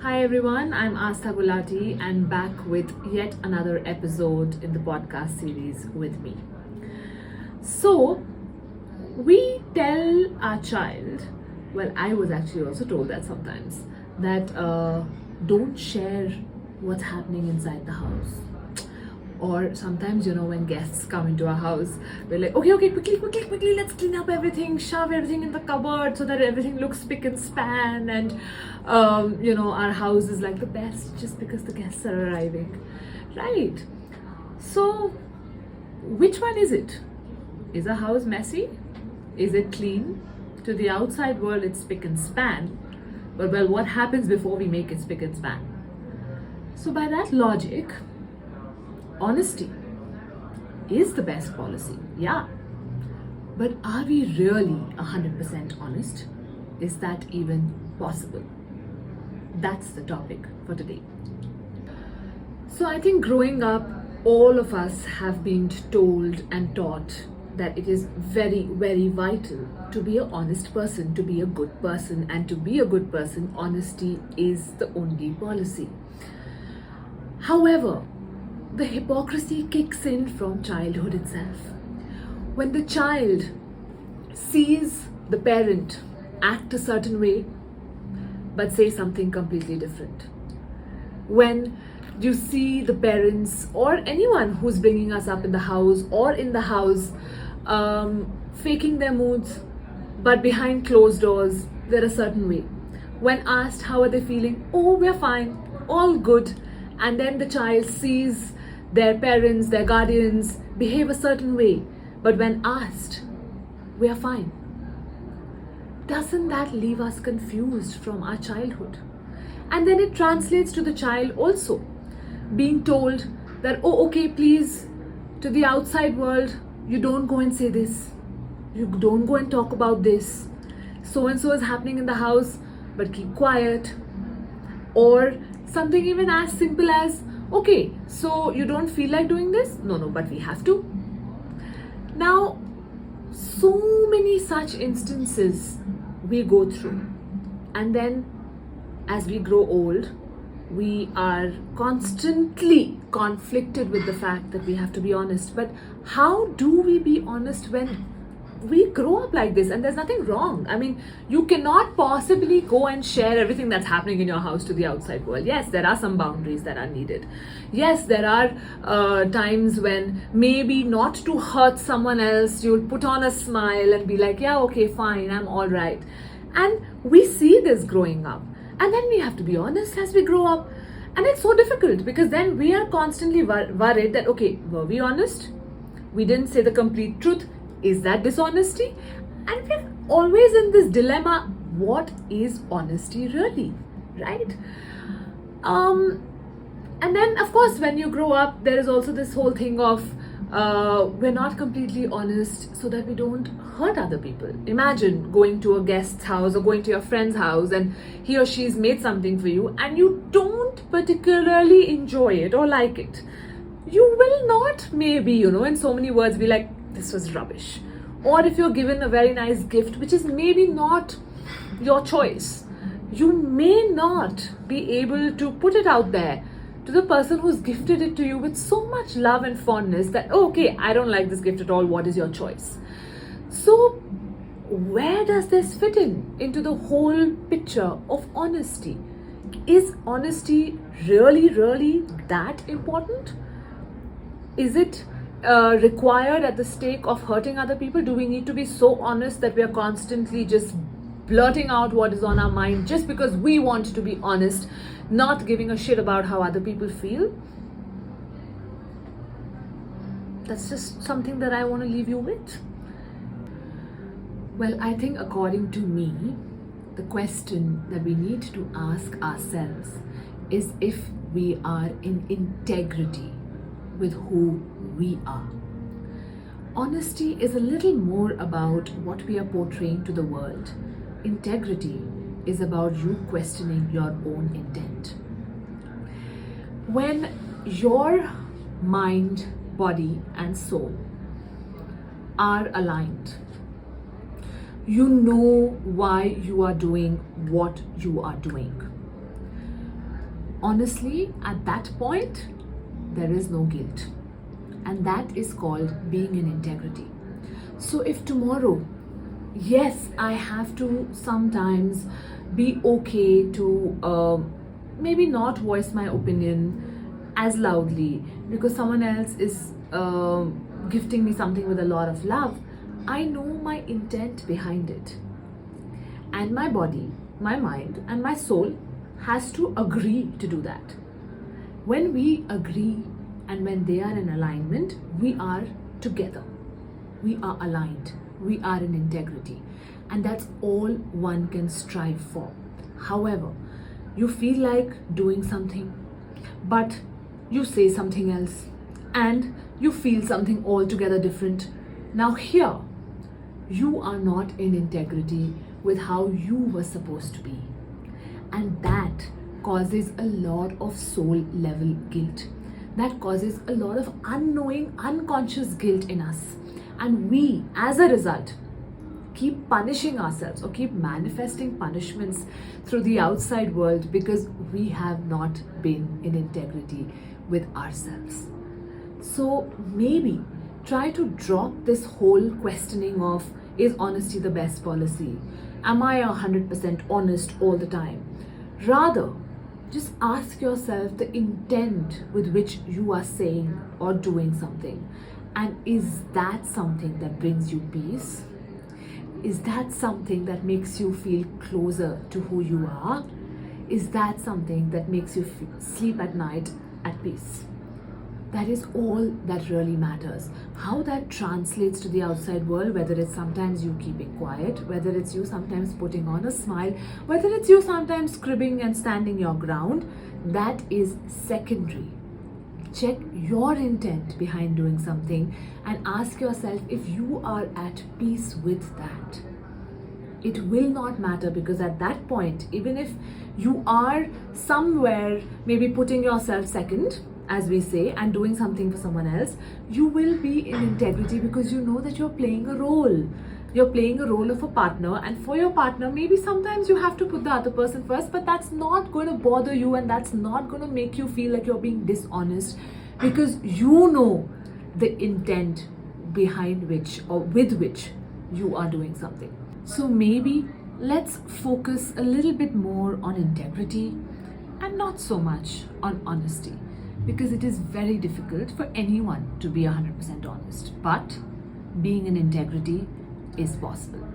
Hi everyone, I'm Aastha and back with yet another episode in the podcast series with me. So, we tell our child, well, I was actually also told that sometimes, that don't share what's happening inside the house. Or sometimes, when guests come into our house, we're like, okay, quickly, let's clean up everything, shove everything in the cupboard so that everything looks spick and span. And, our house is like the best just because the guests are arriving. Right. So, which one is it? Is a house messy? Is it clean? To the outside world, it's spick and span. But, well, what happens before we make it spick and span? So, by that logic, honesty is the best policy, yeah. But are we really 100% honest? Is that even possible? That's the topic for today. So I think growing up, all of us have been told and taught that it is very, very vital to be an honest person, to be a good person, and to be a good person, honesty is the only policy. However, the hypocrisy kicks in from childhood itself. When the child sees the parent act a certain way but say something completely different. When you see the parents or anyone who's bringing us up in the house or in the house faking their moods, but behind closed doors they're a certain way. When asked how are they feeling, oh, we're fine, all good. And then the child sees their parents, their guardians behave a certain way, but when asked, we are fine. Doesn't that leave us confused from our childhood? And then it translates to the child also, being told that, oh, okay, please, to the outside world, you don't go and say this, you don't go and talk about this, so and so is happening in the house, but keep quiet. Or something even as simple as, okay, so you don't feel like doing this? No, but we have to. Now, so many such instances we go through. And then as we grow old, we are constantly conflicted with the fact that we have to be honest. But how do we be honest when we grow up like this? And there's nothing wrong. I mean, you cannot possibly go and share everything that's happening in your house to the outside world. Yes, there are some boundaries that are needed. Yes, there are times when maybe not to hurt someone else, you'll put on a smile and be like, yeah, okay, fine, I'm all right. And we see this growing up. And then we have to be honest as we grow up. And it's so difficult because then we are constantly worried that, okay, were we honest? We didn't say the complete truth. Is that dishonesty? And we're always in this dilemma, what is honesty really, right? And then of course when you grow up, there is also this whole thing of we're not completely honest so that we don't hurt other people. Imagine going to a guest's house or going to your friend's house and he or she's made something for you and you don't particularly enjoy it or like it. You will not maybe, in so many words be like, this was rubbish. Or if you're given a very nice gift which is maybe not your choice, you may not be able to put it out there to the person who's gifted it to you with so much love and fondness that, oh, okay, I don't like this gift at all, what is your choice? So where does this fit into the whole picture of honesty? Is honesty really that important? Is it required at the stake of hurting other people? Do we need to be so honest that we are constantly just blurting out what is on our mind just because we want to be honest, not giving a shit about how other people feel? That's just something that I want to leave you with. Well, I think according to me, the question that we need to ask ourselves is if we are in integrity with who we are. Honesty is a little more about what we are portraying to the world. Integrity is about you questioning your own intent. When your mind, body, and soul are aligned, you know why you are doing what you are doing. honestly, at that point, there is no guilt. And that is called being in integrity. So if tomorrow, yes, I have to sometimes be okay to maybe not voice my opinion as loudly because someone else is gifting me something with a lot of love, I know my intent behind it. And my body, my mind, and my soul has to agree to do that. When we agree and when they are in alignment, we are together. We are aligned. We are in integrity. And that's all one can strive for. However, you feel like doing something, but you say something else, and you feel something altogether different. Now, here, you are not in integrity with how you were supposed to be. And that causes a lot of soul level guilt. That causes a lot of unknowing, unconscious guilt in us. And we, as a result, keep punishing ourselves or keep manifesting punishments through the outside world because we have not been in integrity with ourselves. So maybe try to drop this whole questioning of, is honesty the best policy? Am I 100% honest all the time? Rather, just ask yourself the intent with which you are saying or doing something. And is that something that brings you peace? Is that something that makes you feel closer to who you are? Is that something that makes you sleep at night at peace? That is all that really matters. How that translates to the outside world, whether it's sometimes you keeping quiet, whether it's you sometimes putting on a smile, whether it's you sometimes cribbing and standing your ground, that is secondary. Check your intent behind doing something and ask yourself if you are at peace with that. It will not matter because at that point, even if you are somewhere maybe putting yourself second, as we say, and doing something for someone else, you will be in integrity because you know that you're playing a role. You're playing a role of a partner, and for your partner, maybe sometimes you have to put the other person first, but that's not going to bother you and that's not going to make you feel like you're being dishonest because you know the intent behind which or with which you are doing something. So maybe let's focus a little bit more on integrity and not so much on honesty, because it is very difficult for anyone to be 100% honest, but being in integrity is possible.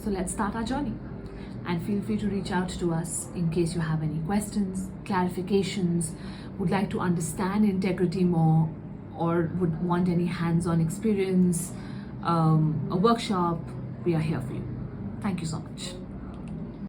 So let's start our journey, and feel free to reach out to us in case you have any questions, clarifications, would like to understand integrity more, or would want any hands-on experience, a workshop. We are here for you. Thank you so much.